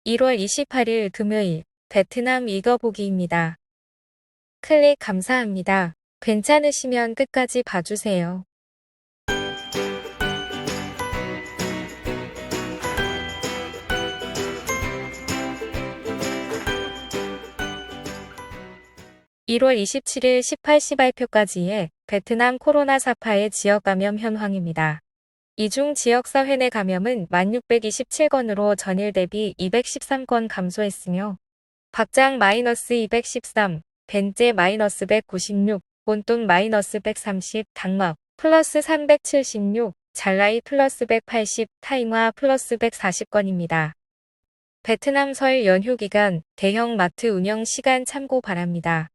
1월 28일 금요일 베트남 읽어보기입니다. 클릭 감사합니다. 괜찮으시면 끝까지 봐주세요. (1월 27일) 18시 발표까지의 베트남 코로나 사파의 지역 감염 현황입니다. 이 중 지역사회 내 감염은 1627건으로 전일 대비 213건 감소했으며 박장 -213, 벤제 -196, 본돈 -130, 당막 +376, 잘라이 +180, 타잉화 +140건입니다. 베트남 설 연휴 기간 대형 마트 운영 시간 참고 바랍니다.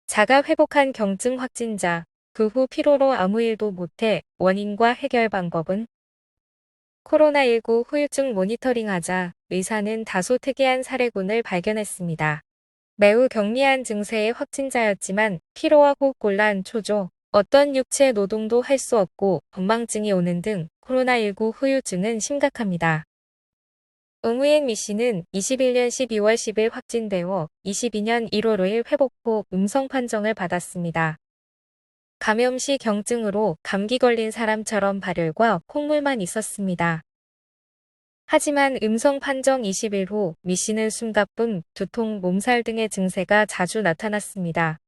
자가 회복한 경증 확진자, 그 후 피로로 아무 일도 못해 원인과 해결 방법은? 코로나19 후유증 모니터링하자 의사는 다소 특이한 사례군을 발견했습니다. 매우 경미한 증세의 확진자였지만 피로와 호흡곤란, 초조, 어떤 육체 노동도 할 수 없고 건망증이 오는 등 코로나19 후유증은 심각합니다. 응우엔 미 씨는 21년 12월 10일 확진되어 22년 1월 5일 회복 후 음성 판정을 받았습니다. 감염 시 경증으로 감기 걸린 사람처럼 발열과 콧물만 있었습니다. 하지만 음성 판정 20일 후 미 씨는 숨가쁨, 두통, 몸살 등의 증세가 자주 나타났습니다.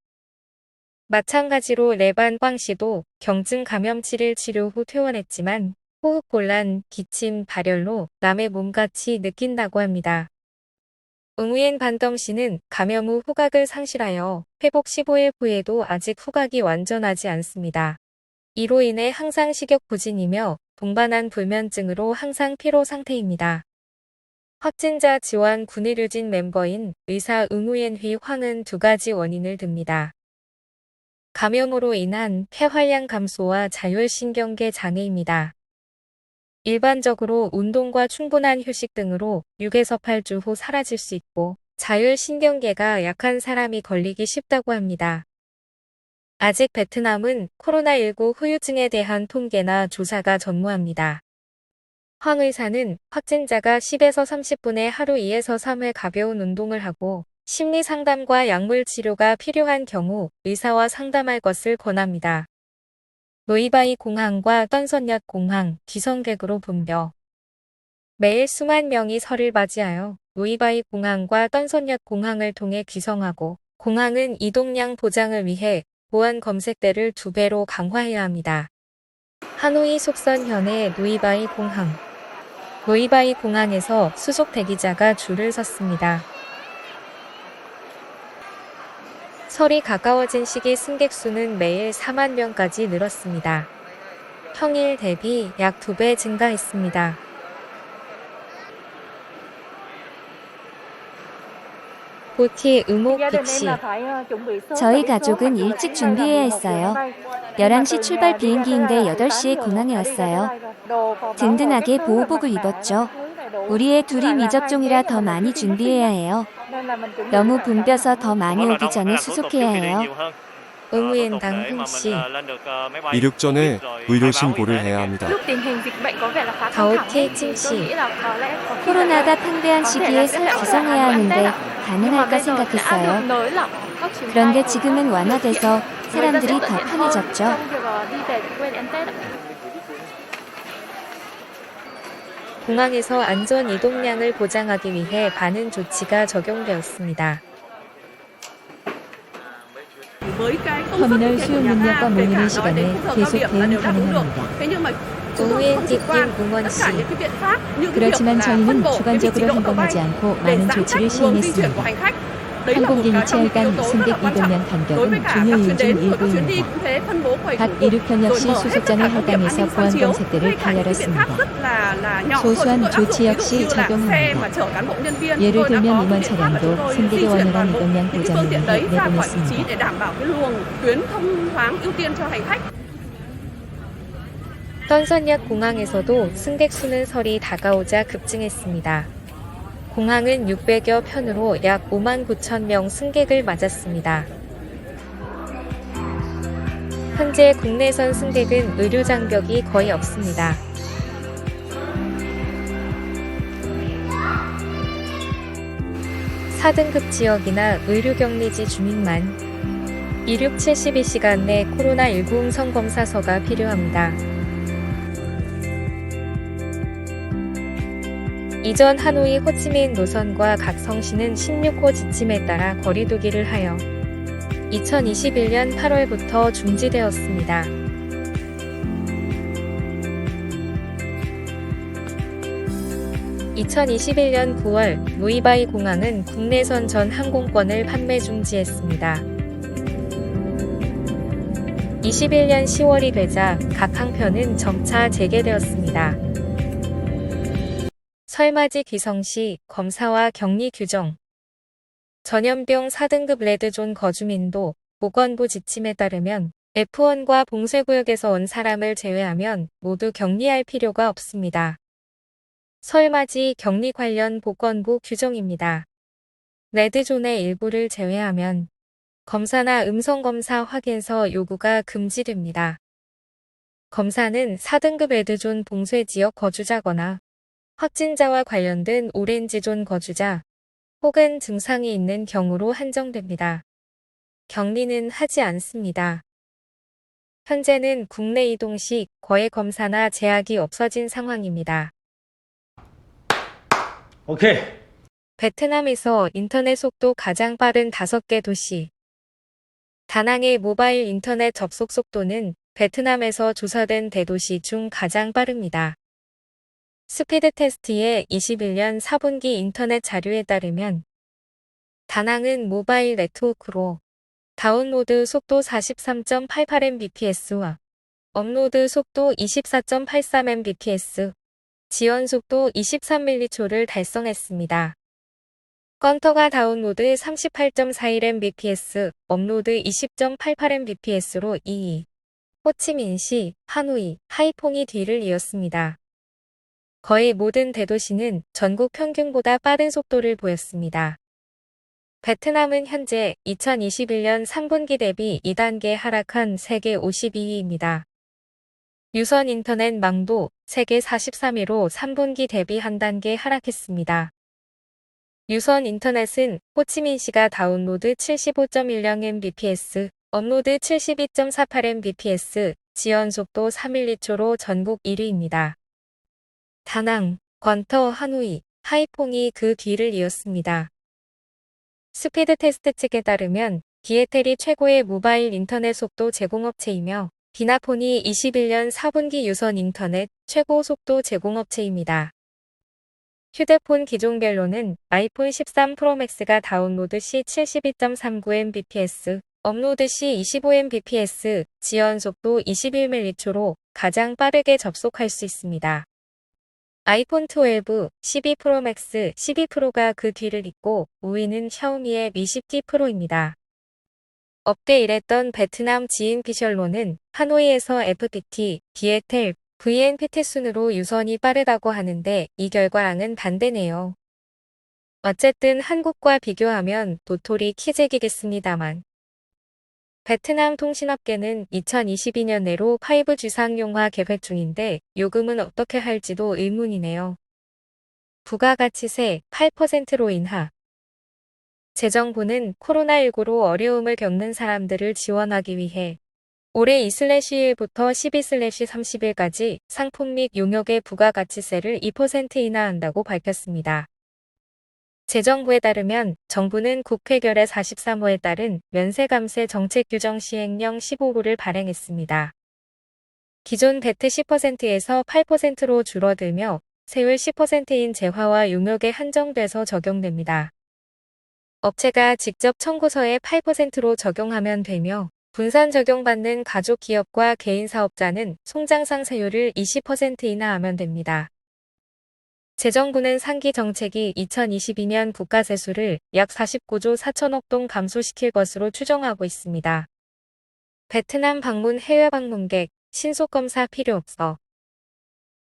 마찬가지로 레반 꽝 씨도 경증 감염 7일 치료 후 퇴원했지만 호흡곤란, 기침, 발열로 남의 몸같이 느낀다고 합니다. 응우엔 반덩 씨는 감염 후 후각을 상실하여 회복 15일 후에도 아직 후각이 완전하지 않습니다. 이로 인해 항상 식욕부진이며 동반한 불면증으로 항상 피로 상태입니다. 확진자 지원 군의류진 멤버인 의사 응우엔 휘 황은 두 가지 원인을 듭니다. 감염으로 인한 폐활량 감소와 자율신경계 장애입니다. 일반적으로 운동과 충분한 휴식 등으로 6에서 8주 후 사라질 수 있고 자율신경계가 약한 사람이 걸리기 쉽다고 합니다. 아직 베트남은 코로나19 후유증에 대한 통계나 조사가 전무합니다. 황 의사는 확진자가 10에서 30분에 하루 2에서 3회 가벼운 운동을 하고 심리 상담과 약물 치료가 필요한 경우 의사와 상담할 것을 권합니다. 노이바이 공항과 떤선얏 공항, 귀성객으로 분벼. 매일 수만 명이 설을 맞이하여 노이바이 공항과 떤선얏 공항을 통해 귀성하고 공항은 이동량 보장을 위해 보안 검색대를 2배로 강화해야 합니다. 하노이 속선 현의 노이바이 공항. 노이바이 공항에서 수속 대기자가 줄을 섰습니다. 설이 가까워진 시기 승객 수는 매일 4만 명까지 늘었습니다. 평일 대비 약 2배 증가했습니다. 고티 의목 빅씨. 저희 가족은 일찍 준비해야 했어요. 11시 출발 비행기인데 8시에 공항에 왔어요. 든든하게 보호복을 입었죠. 우리의 둘이 미접종이라 더 많이 준비해야 해요. 너무 붐벼서 더 많이 오기 전에 수속해야 해요. 응우엔 당흥씨. 이륙 전에 의료 신고를 해야 합니다. 가오티 찡씨. 코로나가 팽배한 시기에 설 귀성해야 하는데 가능할까 생각했어요. 그런데 지금은 완화돼서 사람들이 더 편해졌죠. 공항에서 안전 이동량을 보장하기 위해 많은 조치가 적용되었습니다. 터미널 수용 능력과 모이는 시간에 계속 대응 가능합니다. 응우엔 띠김 응원씨. 그렇지만 저희는 주관적으로 행동하지 않고 많은 조치를 시행했습니다. 항공기 유치할 간 승객 이동량 간격은 중요 이유 중 일부입니다. 각 이륙편 역시 수속자는 해당해서 보안 검색대를 다 열었습니다. 소수한 조치 역시 적용합니다. 예를 들면 임원 차량도 승객의 원활한 이동량 보장을 위해 내보냈습니다. 떤선얏 공항에서도 승객 수는 설이 다가오자 급증했습니다. 공항은 600여 편으로 약 5만 9천 명 승객을 맞았습니다. 현재 국내선 승객은 의료 장벽이 거의 없습니다. 4등급 지역이나 의료격리지 주민만 이륙 72시간 내 코로나19 음성 검사서가 필요합니다. 이전 하노이 호치민 노선과 각 성시는 16호 지침에 따라 거리두기를 하여 2021년 8월부터 중지되었습니다. (2021년 9월) 노이바이 공항은 국내선 전 항공권을 판매 중지했습니다. 21년 10월이 되자 각 항편은 점차 재개되었습니다. 설맞이 귀성시 검사와 격리 규정. 전염병 4등급 레드존 거주민도 보건부 지침에 따르면 F1과 봉쇄구역에서 온 사람을 제외하면 모두 격리할 필요가 없습니다. 설맞이 격리 관련 보건부 규정입니다. 레드존의 일부를 제외하면 검사나 음성검사 확인서 요구가 금지됩니다. 검사는 4등급 레드존 봉쇄지역 거주자거나 확진자와 관련된 오렌지존 거주자 혹은 증상이 있는 경우로 한정됩니다. 격리는 하지 않습니다. 현재는 국내 이동 시 거액 검사나 제약이 없어진 상황입니다. 오케이. 베트남에서 인터넷 속도 가장 빠른 5개 도시. 다낭의 모바일 인터넷 접속 속도는 베트남에서 조사된 대도시 중 가장 빠릅니다. 스피드 테스트의 21년 4분기 인터넷 자료에 따르면 다낭은 모바일 네트워크로 다운로드 속도 43.88mbps와 업로드 속도 24.83mbps, 지원 속도 23mH를 달성했습니다. 건터가 다운로드 38.41mbps, 업로드 20.88mbps로 2위, 호치민시, 하노이, 하이퐁이 뒤를 이었습니다. 거의 모든 대도시는 전국 평균보다 빠른 속도를 보였습니다. 베트남은 현재 2021년 3분기 대비 2단계 하락한 세계 52위입니다. 유선 인터넷 망도 세계 43위로 3분기 대비 한 단계 하락했습니다. 유선 인터넷은 호치민시가 다운로드 75.10mbps, 업로드 72.48mbps, 지연 속도 3mH로 전국 1위입니다. 다낭, 건터, 하노이, 하이퐁이 그 뒤를 이었습니다. 스피드 테스트 측에 따르면 기에텔이 최고의 모바일 인터넷 속도 제공업체이며 비나폰이 21년 4분기 유선 인터넷 최고 속도 제공업체입니다. 휴대폰 기종별로는 아이폰 13 프로맥스가 다운로드 시 72.39mbps, 업로드 시 25mbps, 지연 속도 21mH로 가장 빠르게 접속할 수 있습니다. 아이폰 12, 12 프로맥스, 12 프로가 그 뒤를 잇고 5위는 샤오미의 미 10T 프로입니다. 업계 1했던 베트남 지인 피셜로는 하노이에서 FPT, 기에텔, VNPT 순으로 유선이 빠르다고 하는데 이 결과랑은 반대네요. 어쨌든 한국과 비교하면 도토리 키재기겠습니다만. 베트남 통신업계는 2022년 내로 5G 상용화 계획 중인데 요금은 어떻게 할지도 의문이네요. 부가가치세 8%로 인하. 재정부는 코로나19로 어려움을 겪는 사람들을 지원하기 위해 올해 2/1부터 12/30일까지 상품 및 용역의 부가가치세를 2% 인하한다고 밝혔습니다. 재정부에 따르면 정부는 국회 결의 43호에 따른 면세감세 정책 규정 시행령 15호를 발행했습니다. 기존 배트 10%에서 8%로 줄어들며 세율 10%인 재화와 용역에 한정돼서 적용됩니다. 업체가 직접 청구서에 8%로 적용하면 되며 분산 적용받는 가족 기업과 개인 사업자는 송장상 세율을 20% 인하하면 됩니다. 재정부는 상기 정책이 2022년 국가 세수를 약 49조 4천억 동 감소시킬 것으로 추정하고 있습니다. 베트남 방문 해외 방문객, 신속검사 필요 없어.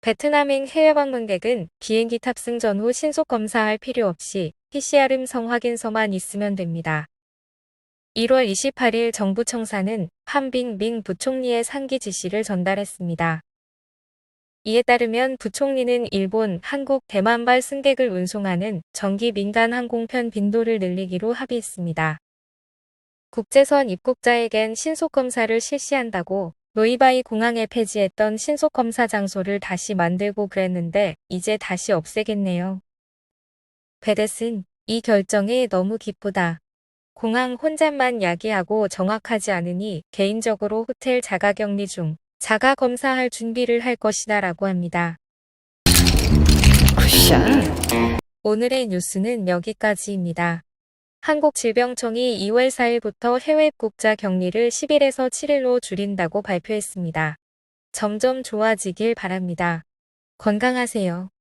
베트남행 해외 방문객은 비행기 탑승 전후 신속검사할 필요 없이 PCR 음성 확인서만 있으면 됩니다. 1월 28일 정부 청사는 판빙빙 부총리의 상기 지시를 전달했습니다. 이에 따르면 부총리는 일본, 한국, 대만발 승객을 운송하는 정기 민간 항공편 빈도를 늘리기로 합의했습니다. 국제선 입국자에겐 신속검사를 실시한다고 노이바이 공항에 폐지했던 신속검사 장소를 다시 만들고 그랬는데 이제 다시 없애겠네요. 베데스는 이 결정이 너무 기쁘다. 공항 혼잣만 야기하고 정확하지 않으니 개인적으로 호텔 자가격리 중 자가 검사할 준비를 할 것이다 라고 합니다. 오늘의 뉴스는 여기까지입니다. 한국질병청이 2월 4일부터 해외 입국자 격리를 10일에서 7일로 줄인다고 발표했습니다. 점점 좋아지길 바랍니다. 건강하세요.